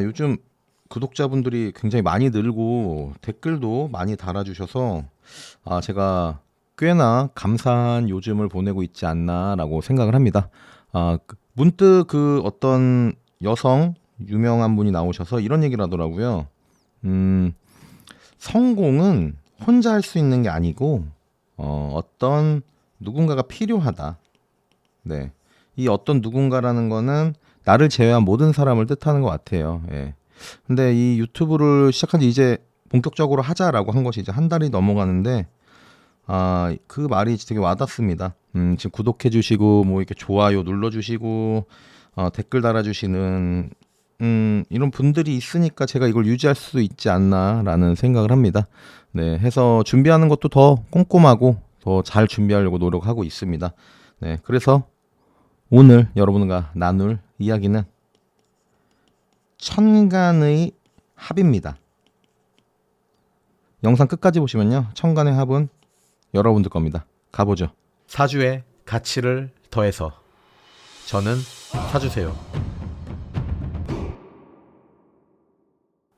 요즘 구독자분들이 굉장히 많이 늘고 댓글도 많이 달아주셔서 제가 꽤나 감사한 요즘을 보내고 있지 않나라고 생각을 합니다. 문득 그 어떤 여성 유명한 분이 나오셔서 이런 얘기를 하더라고요. 성공은 혼자 할 수 있는 게 아니고 어떤 누군가가 필요하다. 네. 이 어떤 누군가라는 거는 나를 제외한 모든 사람을 뜻하는 것 같아요. 예. 근데 이 유튜브를 시작한 지 이제 본격적으로 하자라고 한 것이 이제 한 달이 넘어가는데, 그 말이 되게 와닿습니다. 지금 구독해 주시고, 뭐 이렇게 좋아요 눌러 주시고, 댓글 달아 주시는, 이런 분들이 있으니까 제가 이걸 유지할 수 있지 않나라는 생각을 합니다. 네. 해서 준비하는 것도 더 꼼꼼하고, 더 잘 준비하려고 노력하고 있습니다. 네. 그래서 오늘 여러분과 나눌 이야기는 천간의 합입니다. 영상 끝까지 보시면요. 천간의 합은 여러분들 겁니다. 가보죠. 사주의 가치를 더해서 저는 사주세요.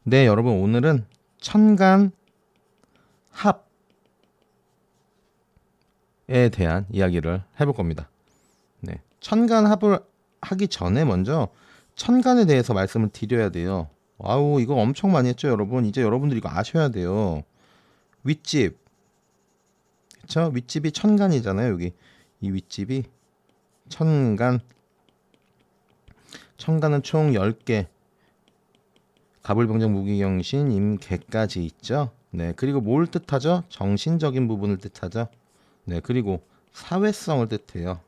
네, 여러분 오늘은 천간 합에 대한 이야기를 해볼 겁니다. 네, 천간 합을 하기 전에 먼저 천간에 대해서 말씀을 드려야 돼요. 이거 엄청 많이 했죠, 여러분. 이제 여러분들 이거 아셔야 돼요. 윗집, 그쵸? 윗집이 천간이잖아요. 여기 이 윗집이 천간. 천간은 총 10개. 갑을병정 무기경신 임계까지 있죠. 네, 그리고 뭘 뜻하죠? 정신적인 부분을 뜻하죠. 네, 그리고 사회성을 뜻해요.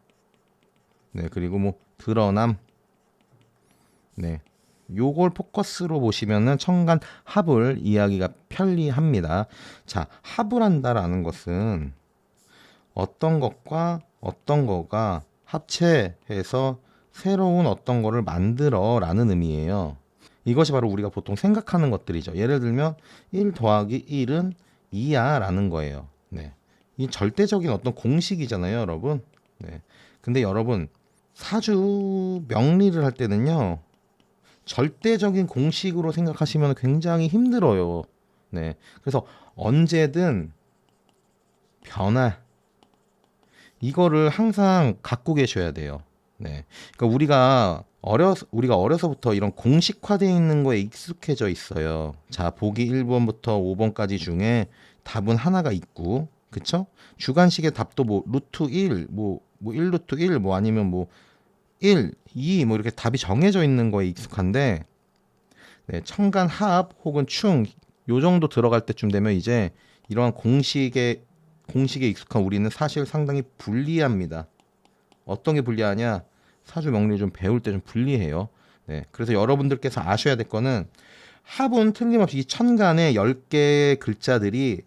네, 그리고 뭐 드러남. 네, 요걸 포커스로 보시면은 천간 합을 이야기가 편리합니다. 자, 합을 한다라는 것은 어떤 것과 어떤 거가 합체해서 새로운 어떤 거를 만들어라는 의미예요. 이것이 바로 우리가 보통 생각하는 것들이죠. 예를 들면 1 더하기 1은 2야 라는 거예요. 네, 이 절대적인 어떤 공식이잖아요, 여러분. 네, 근데 여러분 사주 명리를 할 때는요, 절대적인 공식으로 생각하시면 굉장히 힘들어요. 네, 그래서 언제든 변화, 이거를 항상 갖고 계셔야 돼요. 네, 그러니까 우리가 어려서부터 이런 공식화되어 있는 거에 익숙해져 있어요. 자, 보기 1번부터 5번까지 중에 답은 하나가 있고, 그쵸? 주관식의 답도 뭐 루트 1, 뭐 1 루트 1, 뭐 아니면 뭐 1, 2, 뭐 이렇게 답이 정해져 있는 거에 익숙한데, 네, 천간 합 혹은 충, 요 정도 들어갈 때쯤 되면 이제 이러한 공식에 익숙한 우리는 사실 상당히 불리합니다. 어떤 게 불리하냐? 사주 명리 좀 배울 때 좀 불리해요. 네, 그래서 여러분들께서 아셔야 될 거는 합은 틀림없이 이 천간의 10개의 글자들이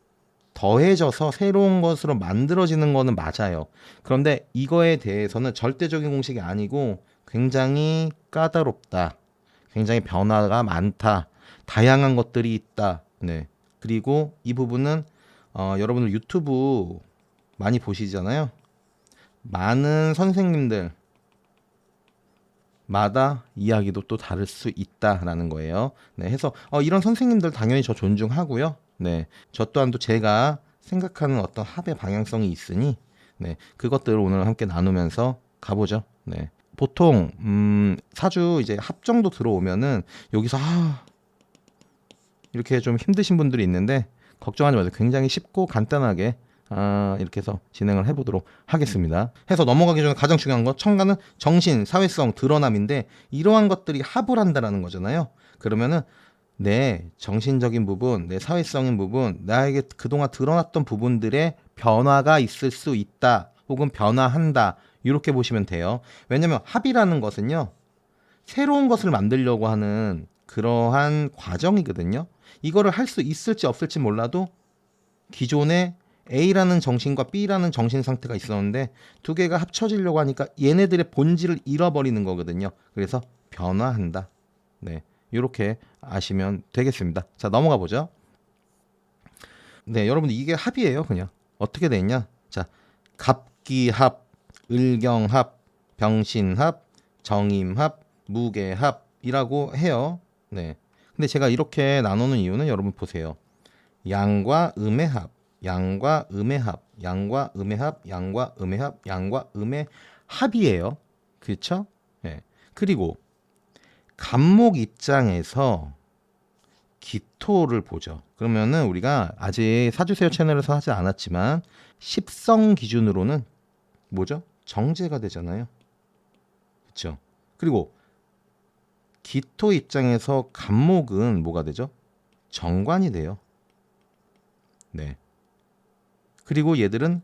더해져서 새로운 것으로 만들어지는 거는 맞아요. 그런데 이거에 대해서는 절대적인 공식이 아니고 굉장히 까다롭다. 굉장히 변화가 많다. 다양한 것들이 있다. 네. 그리고 이 부분은 여러분들 유튜브 많이 보시잖아요. 많은 선생님들 마다 이야기도 또 다를 수 있다라는 거예요. 네, 해서 이런 선생님들 당연히 저 존중하고요. 네, 저 또한도 제가 생각하는 어떤 합의 방향성이 있으니, 네, 그것들을 오늘 함께 나누면서 가보죠. 네, 보통 사주 이제 합 정도 들어오면은 여기서 이렇게 좀 힘드신 분들이 있는데 걱정하지 마세요. 굉장히 쉽고 간단하게 이렇게 해서 진행을 해보도록 하겠습니다. 해서 넘어가기 전에 가장 중요한 거, 천간은 정신, 사회성, 드러남인데 이러한 것들이 합을 한다라는 거잖아요. 그러면은 내 정신적인 부분, 내 사회성인 부분, 나에게 그동안 드러났던 부분들의 변화가 있을 수 있다, 혹은 변화한다, 이렇게 보시면 돼요. 왜냐면 합이라는 것은요, 새로운 것을 만들려고 하는 그러한 과정이거든요. 이거를 할 수 있을지 없을지 몰라도 기존의 A라는 정신과 B라는 정신 상태가 있었는데 두 개가 합쳐지려고 하니까 얘네들의 본질을 잃어버리는 거거든요. 그래서 변화한다. 네, 이렇게 아시면 되겠습니다. 자, 넘어가 보죠. 네, 여러분 이게 합이에요. 그냥 어떻게 돼 있냐? 자, 갑기합, 을경합, 병신합, 정임합, 무게합이라고 해요. 네. 근데 제가 이렇게 나누는 이유는 여러분 보세요. 양과 음의 합, 양과 음의 합, 양과 음의 합, 양과 음의 합, 양과 음의 합이에요. 그렇죠? 네. 그리고 간목 입장에서 기토를 보죠. 그러면은 우리가 아직 사주세요 채널에서 하지 않았지만 십성 기준으로는 뭐죠? 정제가 되잖아요. 그렇죠? 그리고 기토 입장에서 간목은 뭐가 되죠? 정관이 돼요. 네. 그리고 얘들은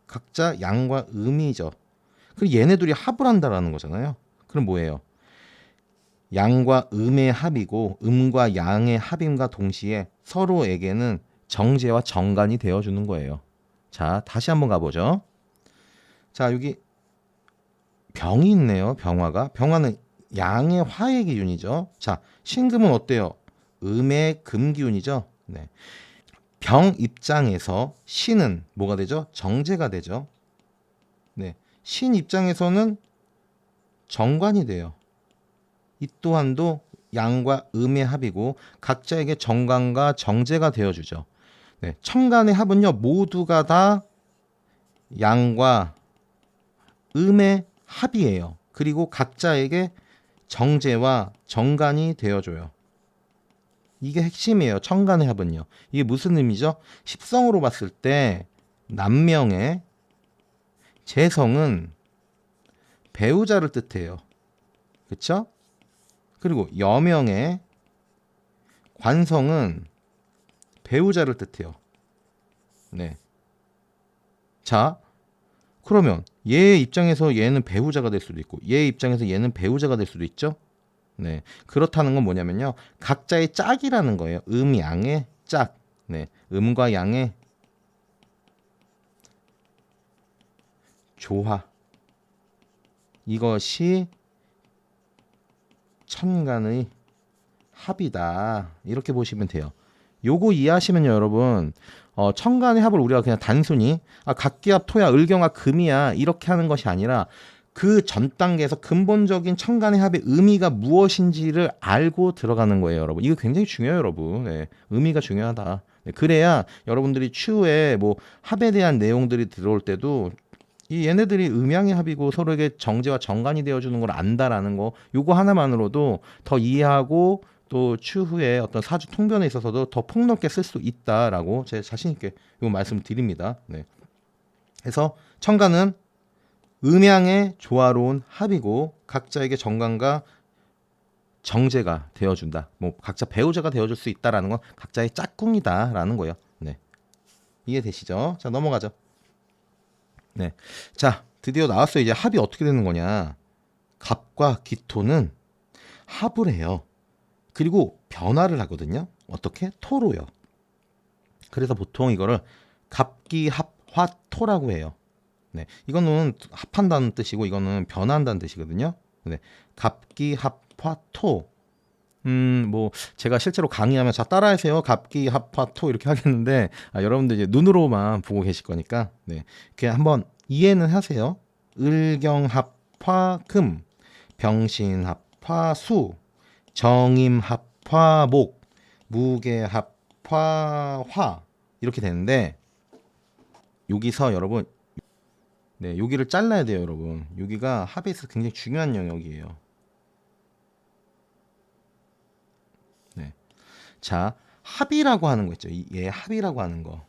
각자 양과 음이죠. 그리고 얘네들이 합을 한다라는 거잖아요. 그럼 뭐예요? 양과 음의 합이고 음과 양의 합임과 동시에 서로에게는 정제와 정관이 되어주는 거예요. 자, 다시 한번 가보죠. 자, 여기 병이 있네요. 병화가. 병화는 양의 화의 기운이죠. 자, 신금은 어때요? 음의 금 기운이죠. 네. 병 입장에서 신은 뭐가 되죠? 정제가 되죠. 네. 신 입장에서는 정관이 돼요. 이 또한도 양과 음의 합이고 각자에게 정관과 정제가 되어주죠. 네. 천간의 합은요 모두가 다 양과 음의 합이에요. 그리고 각자에게 정제와 정관이 되어줘요. 이게 핵심이에요. 천간의 합은요. 이게 무슨 의미죠? 십성으로 봤을 때 남명의 재성은 배우자를 뜻해요. 그렇죠? 그리고 여명의 관성은 배우자를 뜻해요. 네. 자, 그러면 얘의 입장에서 얘는 배우자가 될 수도 있고 얘의 입장에서 얘는 배우자가 될 수도 있죠. 네. 그렇다는 건 뭐냐면요. 각자의 짝이라는 거예요. 양의 짝. 네. 음과 양의 조화. 이것이 천간의 합이다. 이렇게 보시면 돼요. 요거 이해하시면요, 여러분. 천간의 합을 우리가 그냥 단순히 각기합 토야, 을경합 금이야 이렇게 하는 것이 아니라 그 전 단계에서 근본적인 천간의 합의 의미가 무엇인지를 알고 들어가는 거예요, 여러분. 이거 굉장히 중요해요, 여러분. 네, 의미가 중요하다. 네, 그래야 여러분들이 추후에 뭐 합에 대한 내용들이 들어올 때도 이 얘네들이 음양의 합이고 서로에게 정제와 정관이 되어주는 걸 안다라는 거, 요거 하나만으로도 더 이해하고 또 추후에 어떤 사주 통변에 있어서도 더 폭넓게 쓸 수 있다라고 제 자신 있게 요 말씀을 드립니다. 네. 그래서 천간은 음양의 조화로운 합이고 각자에게 정관과 정제가 되어준다. 뭐 각자 배우자가 되어줄 수 있다라는 건 각자의 짝꿍이다라는 거예요. 네. 이해되시죠? 자, 넘어가죠. 네. 자, 드디어 나왔어요. 이제 합이 어떻게 되는 거냐. 갑과 기토는 합을 해요. 그리고 변화를 하거든요. 어떻게? 토로요. 그래서 보통 이거를 갑기합화토라고 해요. 네. 이거는 합한다는 뜻이고 이거는 변화한다는 뜻이거든요. 네. 갑기합화토. 뭐 제가 실제로 강의하면 자 따라하세요. 갑기합화토 이렇게 하겠는데 여러분들 이제 눈으로만 보고 계실 거니까 네. 그냥 한번 이해는 하세요. 을경합화금, 병신합화수, 정임합화목, 무게합화화 이렇게 되는데 여기서 여러분 네, 여기를 잘라야 돼요, 여러분. 여기가 합에 있어서 굉장히 중요한 영역이에요. 네. 자, 합이라고 하는 거 있죠. 얘 합이라고 하는 거.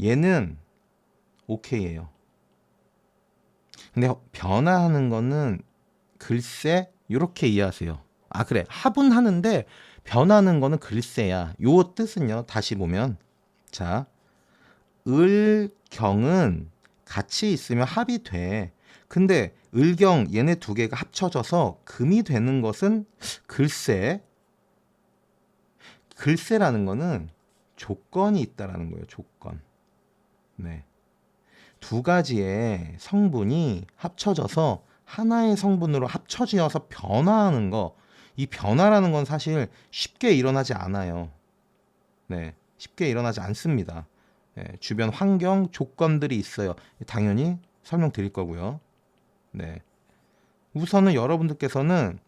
얘는 오케이예요. 근데 변화하는 거는 글쎄 이렇게 이해하세요. 아 그래 합은 하는데 변하는 거는 글쎄야. 요 뜻은요. 다시 보면 자 을경은 같이 있으면 합이 돼. 근데 을경 얘네 두 개가 합쳐져서 금이 되는 것은 글쎄. 글쎄라는 거는 조건이 있다라는 거예요. 조건. 네. 두 가지의 성분이 합쳐져서 하나의 성분으로 합쳐지어서 변화하는 거. 이 변화라는 건 사실 쉽게 일어나지 않아요. 네. 쉽게 일어나지 않습니다. 네, 주변 환경 조건들이 있어요. 당연히 설명드릴 거고요. 네. 우선은 여러분들께서는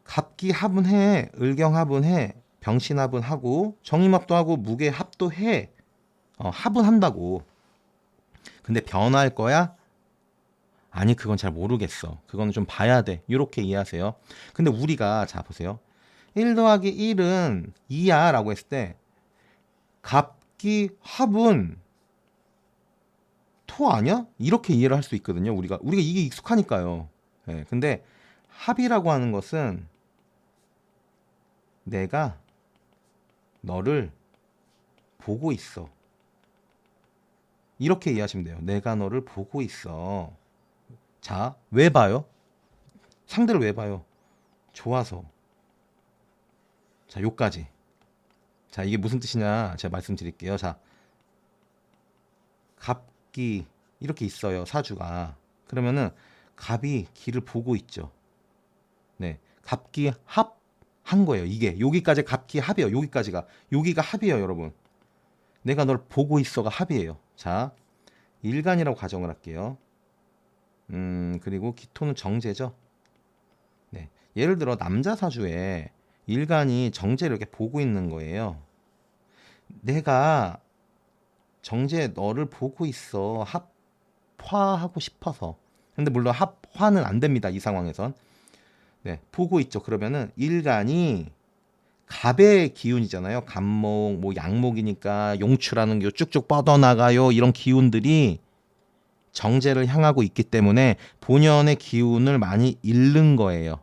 갑기합은 해, 을경합은 해, 병신합은 하고 정임합도 하고 무게합도 해. 합은 한다고. 근데 변화할 거야? 아니 그건 잘 모르겠어. 그거는 좀 봐야 돼. 이렇게 이해하세요. 근데 우리가 자 보세요. 1 더하기 1은 2야 라고 했을 때 갑기합은 토 아니야? 이렇게 이해를 할 수 있거든요. 우리가 이게 익숙하니까요. 예, 근데 합이라고 하는 것은 내가 너를 보고 있어. 이렇게 이해하시면 돼요. 내가 너를 보고 있어. 자, 왜 봐요? 상대를 왜 봐요? 좋아서. 자, 요까지. 자, 이게 무슨 뜻이냐? 제가 말씀드릴게요. 자, 갑기 이렇게 있어요. 사주가. 그러면은 갑이 기를 보고 있죠. 네, 갑기 합 한 거예요. 이게 여기까지 갑기 합이에요. 여기가 합이에요, 여러분. 내가 널 보고 있어가 합이에요. 자, 일간이라고 가정을 할게요. 그리고 기토는 정제죠. 네, 예를 들어 남자 사주에 일간이 정제를 이렇게 보고 있는 거예요. 내가 정제 너를 보고 있어. 합화하고 싶어서. 근데 물론 합화는 안 됩니다. 이 상황에선. 네, 보고 있죠. 그러면은 일간이 갑의 기운이잖아요. 갑목, 뭐 양목이니까 용출하는 게 쭉쭉 뻗어나가요. 이런 기운들이 정제를 향하고 있기 때문에 본연의 기운을 많이 잃는 거예요.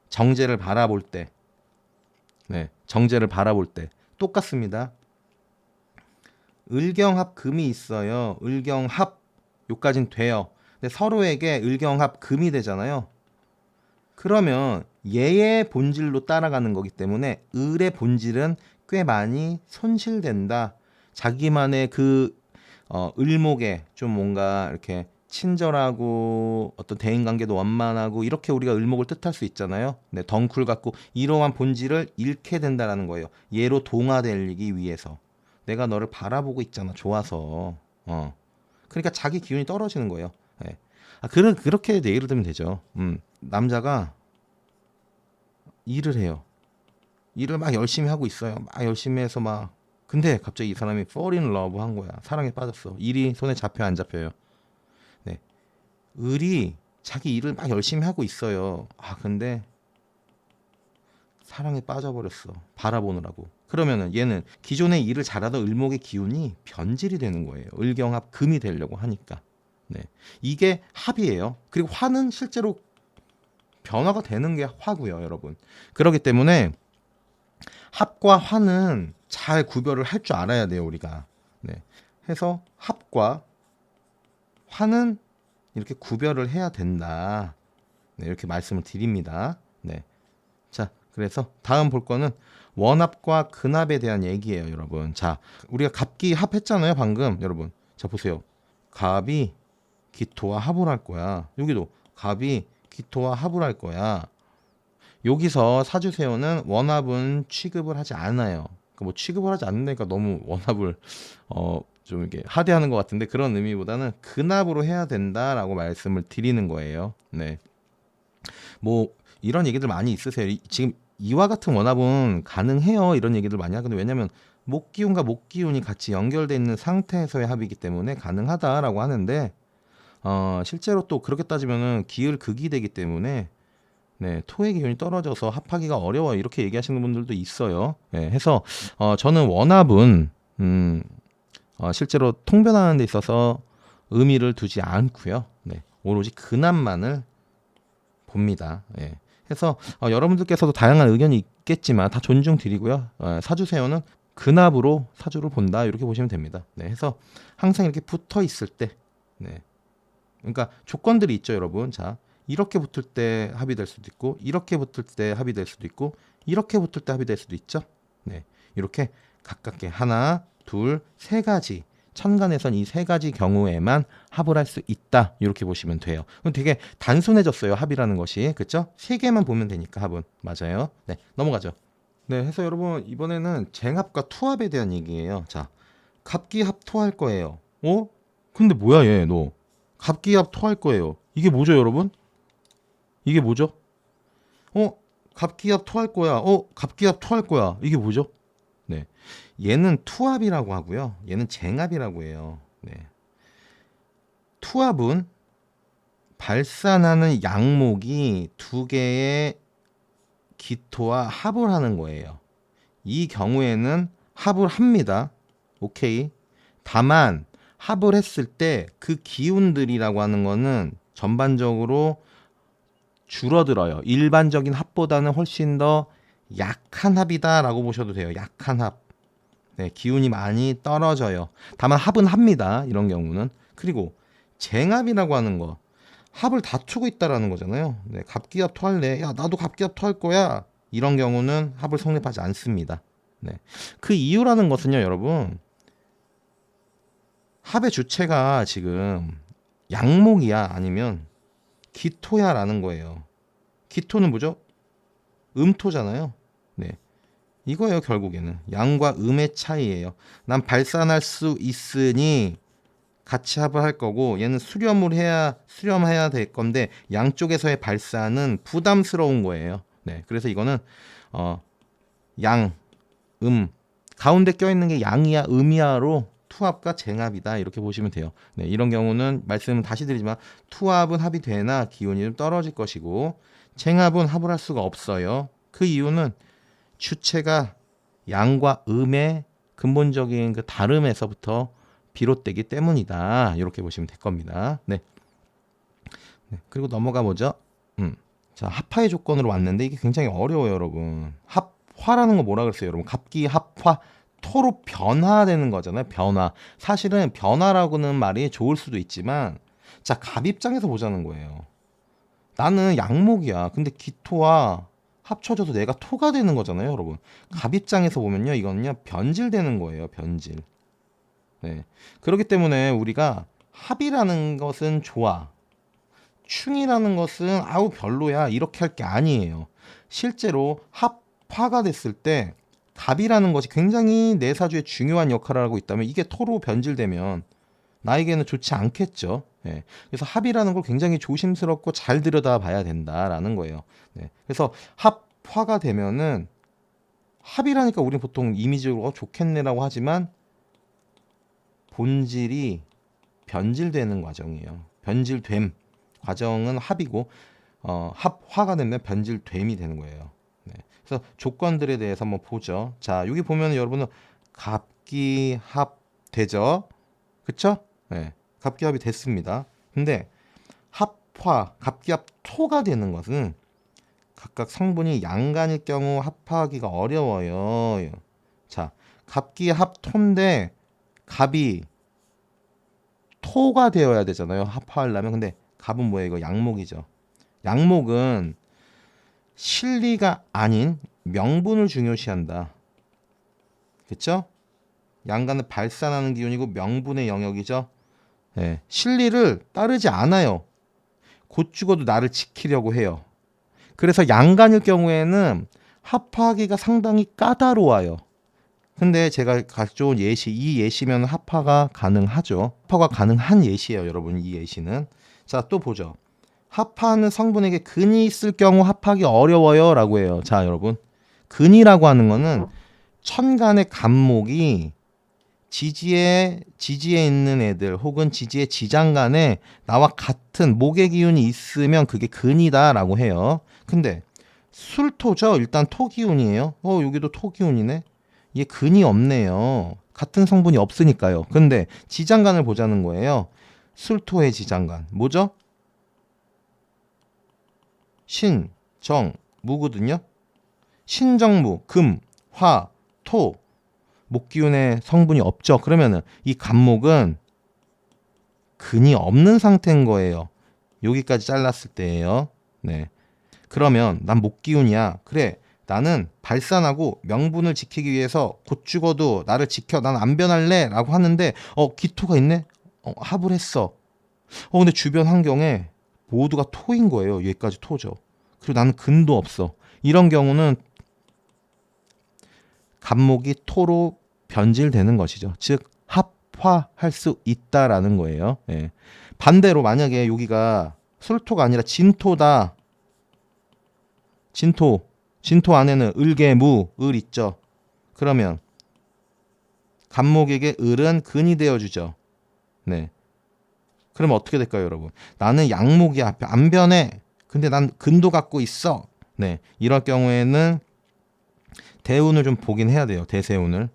정제를 바라볼 때. 네, 정제를 바라볼 때. 똑같습니다. 을경합 금이 있어요. 을경합 요까진 돼요. 근데 서로에게 을경합 금이 되잖아요. 그러면 얘의 본질로 따라가는 거기 때문에 을의 본질은 꽤 많이 손실된다. 자기만의 그 을목에 좀 뭔가 이렇게 친절하고 어떤 대인관계도 원만하고 이렇게 우리가 을목을 뜻할 수 있잖아요. 네, 덩쿨 같고 이러한 본질을 잃게 된다라는 거예요. 얘로 동화되기 위해서. 내가 너를 바라보고 있잖아. 좋아서. 그러니까 자기 기운이 떨어지는 거예요. 네. 그렇게 예를 들면 되죠. 남자가 일을 해요. 일을 막 열심히 하고 있어요. 막 열심히 해서 막. 근데 갑자기 이 사람이 fall in love 한 거야. 사랑에 빠졌어. 일이 손에 잡혀 안 잡혀요. 네. 을이 자기 일을 막 열심히 하고 있어요. 근데 사랑에 빠져버렸어. 바라보느라고. 그러면은 얘는 기존의 일을 잘하던 을목의 기운이 변질이 되는 거예요. 을경합 금이 되려고 하니까. 네. 이게 합이에요. 그리고 화는 실제로 변화가 되는 게 화고요, 여러분. 그렇기 때문에 합과 화는 잘 구별을 할 줄 알아야 돼요, 우리가. 네. 해서 합과 화는 이렇게 구별을 해야 된다. 네, 이렇게 말씀을 드립니다. 네. 자, 그래서 다음 볼 거는 원합과 근합에 대한 얘기예요, 여러분. 자, 우리가 갑기 합했잖아요, 방금. 여러분. 자, 보세요. 갑이 기토와 합을 할 거야. 여기도 갑이 기토와 합을 할 거야. 여기서 사주세요는 원합은 취급을 하지 않아요. 뭐 취급을 하지 않는다니까 너무 원합을 좀 이렇게 하대하는 것 같은데 그런 의미보다는 근합으로 해야 된다라고 말씀을 드리는 거예요. 네. 뭐 이런 얘기들 많이 있으세요. 지금 이와 같은 원합은 가능해요. 이런 얘기들 많이 하거든요. 왜냐하면 목기운과 목기운이 같이 연결되어 있는 상태에서의 합이기 때문에 가능하다라고 하는데 실제로 또 그렇게 따지면은 기을 극이 되기 때문에 네, 토의 기운이 떨어져서 합하기가 어려워 이렇게 얘기하시는 분들도 있어요. 네, 해서 저는 원합은 실제로 통변하는 데 있어서 의미를 두지 않고요. 네, 오로지 근합만을 봅니다. 예. 해서 여러분들께서도 다양한 의견이 있겠지만 다 존중드리고요. 사주세요는 근합으로 사주를 본다 이렇게 보시면 됩니다. 네, 해서 항상 이렇게 붙어 있을 때, 네, 그러니까 조건들이 있죠, 여러분. 자, 이렇게 붙을 때 합이 될 수도 있고, 이렇게 붙을 때 합이 될 수도 있고, 이렇게 붙을 때 합이 될 수도 있죠. 네, 이렇게 가깝게 하나, 둘, 세 가지. 천간에선 이 세 가지 경우에만 합을 할 수 있다. 이렇게 보시면 돼요. 그럼 되게 단순해졌어요. 합이라는 것이. 그렇죠? 세 개만 보면 되니까 합은. 맞아요. 네, 넘어가죠. 네, 해서 여러분 이번에는 쟁합과 투합에 대한 얘기예요. 자, 갑기합 토할 거예요. 근데 뭐야 얘 너. 갑기합 토할 거예요. 이게 뭐죠, 여러분? 이게 뭐죠? 갑기압 토할 거야. 갑기압 토할 거야. 이게 뭐죠? 네. 얘는 투합이라고 하고요. 얘는 쟁합이라고 해요. 네. 투합은 발산하는 양목이 두 개의 기토와 합을 하는 거예요. 이 경우에는 합을 합니다. 오케이. 다만 합을 했을 때 그 기운들이라고 하는 거는 전반적으로 줄어들어요. 일반적인 합보다는 훨씬 더 약한 합이다라고 보셔도 돼요. 약한 합. 네, 기운이 많이 떨어져요. 다만 합은 합니다. 이런 경우는. 그리고 쟁합이라고 하는 거. 합을 다투고 있다라는 거잖아요. 네, 갑기압 토할래. 야, 나도 갑기압 토할 거야. 이런 경우는 합을 성립하지 않습니다. 네. 그 이유라는 것은요, 여러분. 합의 주체가 지금 양목이야 아니면 기토야라는 거예요. 기토는 뭐죠? 음토잖아요. 네. 이거예요, 결국에는. 양과 음의 차이예요. 난 발산할 수 있으니 같이 합을 할 거고 얘는 수렴해야 될 건데 양쪽에서의 발산은 부담스러운 거예요. 네. 그래서 이거는 양, 가운데 껴있는 게 양이야, 음이야로 투합과 쟁합이다 이렇게 보시면 돼요. 네, 이런 경우는 말씀은 다시 드리지만 투합은 합이 되나 기운이 좀 떨어질 것이고 쟁합은 합을 할 수가 없어요. 그 이유는 주체가 양과 음의 근본적인 그 다름에서부터 비롯되기 때문이다. 이렇게 보시면 될 겁니다. 네. 그리고 넘어가 보죠. 자, 합화의 조건으로 왔는데 이게 굉장히 어려워요, 여러분. 합화라는 거 뭐라 그랬어요, 여러분? 갑기 합화 토로 변화되는 거잖아요. 변화. 사실은 변화라고는 말이 좋을 수도 있지만 자, 갑 입장에서 보자는 거예요. 나는 양목이야. 근데 기토와 합쳐져서 내가 토가 되는 거잖아요, 여러분. 갑 입장에서 보면요, 이거는요 변질되는 거예요. 변질. 네. 그렇기 때문에 우리가 합이라는 것은 좋아, 충이라는 것은 아우 별로야 이렇게 할 게 아니에요. 실제로 합화가 됐을 때 갑이라는 것이 굉장히 내 사주에 중요한 역할을 하고 있다면 이게 토로 변질되면 나에게는 좋지 않겠죠. 네. 그래서 합이라는 걸 굉장히 조심스럽고 잘 들여다봐야 된다라는 거예요. 네. 그래서 합화가 되면은 합이라니까 우리는 보통 이미지로 좋겠네라고 하지만 본질이 변질되는 과정이에요. 변질됨 과정은 합이고 합화가 되면 변질됨이 되는 거예요. 네. 그래서 조건들에 대해서 한번 보죠. 자, 여기 보면 여러분은 갑기합 되죠? 그쵸? 네. 갑기합이 됐습니다. 근데 합화, 갑기합 토가 되는 것은 각각 성분이 양간일 경우 합하기가 어려워요. 자, 갑기합 토인데 갑이 토가 되어야 되잖아요. 합화하려면. 근데 갑은 뭐예요? 이거 양목이죠. 양목은 실리가 아닌 명분을 중요시한다. 그렇죠? 양간은 발산하는 기운이고 명분의 영역이죠. 네. 실리를 따르지 않아요. 곧 죽어도 나를 지키려고 해요. 그래서 양간일 경우에는 합하기가 상당히 까다로워요. 근데 제가 가져온 예시, 이 예시면 합화가 가능하죠. 합화가 가능한 예시예요, 여러분. 이 예시는. 자, 또 보죠. 합하는 성분에게 근이 있을 경우 합하기 어려워요 라고 해요. 자, 여러분, 근이라고 하는 거는 천간의 간목이 지지에 있는 애들 혹은 지지의 지장간에 나와 같은 목의 기운이 있으면 그게 근이다 라고 해요. 근데 술토죠. 일단 토기운이에요. 여기도 토기운이네. 얘 근이 없네요. 같은 성분이 없으니까요. 근데 지장간을 보자는 거예요. 술토의 지장간 뭐죠? 신, 정, 무거든요. 신정무, 금, 화, 토. 목기운의 성분이 없죠. 그러면은 이 간목은 근이 없는 상태인 거예요. 여기까지 잘랐을 때예요. 네. 그러면 난 목기운이야. 그래. 나는 발산하고 명분을 지키기 위해서 곧 죽어도 나를 지켜. 난 안 변할래. 라고 하는데 기토가 있네. 합을 했어. 근데 주변 환경에 모두가 토인 거예요. 여기까지 토죠. 그리고 나는 근도 없어. 이런 경우는 간목이 토로 변질되는 것이죠. 즉 합화할 수 있다라는 거예요. 예. 반대로 만약에 여기가 술토가 아니라 진토다. 진토. 진토 안에는 을계무, 을 있죠. 그러면 간목에게 을은 근이 되어주죠. 네. 그러면 어떻게 될까요, 여러분? 나는 양목이 앞에 안 변해. 근데 난 근도 갖고 있어. 네. 이럴 경우에는 대운을 좀 보긴 해야 돼요. 대세운을.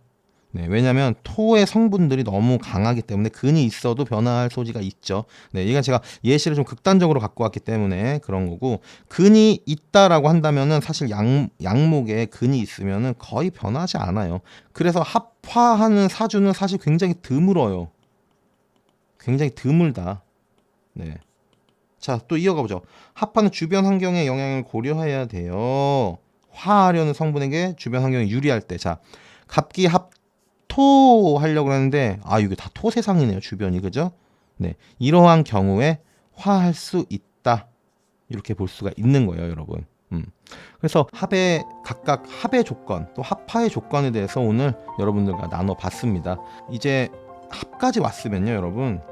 네, 왜냐하면 토의 성분들이 너무 강하기 때문에 근이 있어도 변화할 소지가 있죠. 네, 이건 제가 예시를 좀 극단적으로 갖고 왔기 때문에 그런 거고, 근이 있다라고 한다면은 사실 양목에 근이 있으면은 거의 변하지 않아요. 그래서 합화하는 사주는 사실 굉장히 드물어요. 굉장히 드물다. 네. 자, 또 이어가 보죠. 합화는 주변 환경의 영향을 고려해야 돼요. 화하려는 성분에게 주변 환경이 유리할 때. 자, 갑기 합토 하려고 하는데 이게 다 토 세상이네요, 주변이. 그죠? 네. 이러한 경우에 화할 수 있다. 이렇게 볼 수가 있는 거예요, 여러분. 그래서 각각 합의 조건, 또 합화의 조건에 대해서 오늘 여러분들과 나눠 봤습니다. 이제 합까지 왔으면요, 여러분,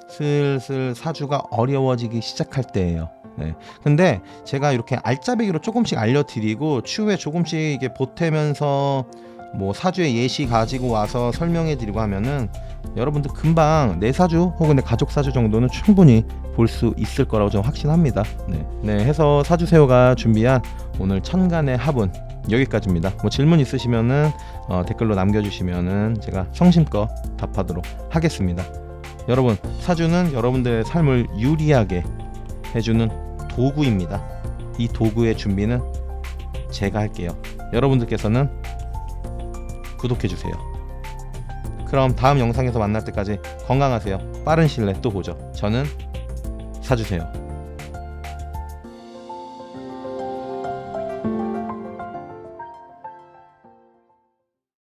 슬슬 사주가 어려워지기 시작할 때예요. 네. 근데 제가 이렇게 알짜배기로 조금씩 알려드리고 추후에 조금씩 이게 보태면서 뭐 사주의 예시 가지고 와서 설명해드리고 하면은 여러분들 금방 내 사주 혹은 내 가족 사주 정도는 충분히 볼 수 있을 거라고 저는 확신합니다. 네, 해서 사주세요가 준비한 오늘 천간의 합은 여기까지입니다. 뭐 질문 있으시면은 댓글로 남겨주시면은 제가 성심껏 답하도록 하겠습니다. 여러분, 사주는 여러분들의 삶을 유리하게 해주는 도구입니다. 이 도구의 준비는 제가 할게요. 여러분들께서는 구독해주세요. 그럼 다음 영상에서 만날 때까지 건강하세요. 빠른 시일 내에 또 보죠. 저는 사주세요.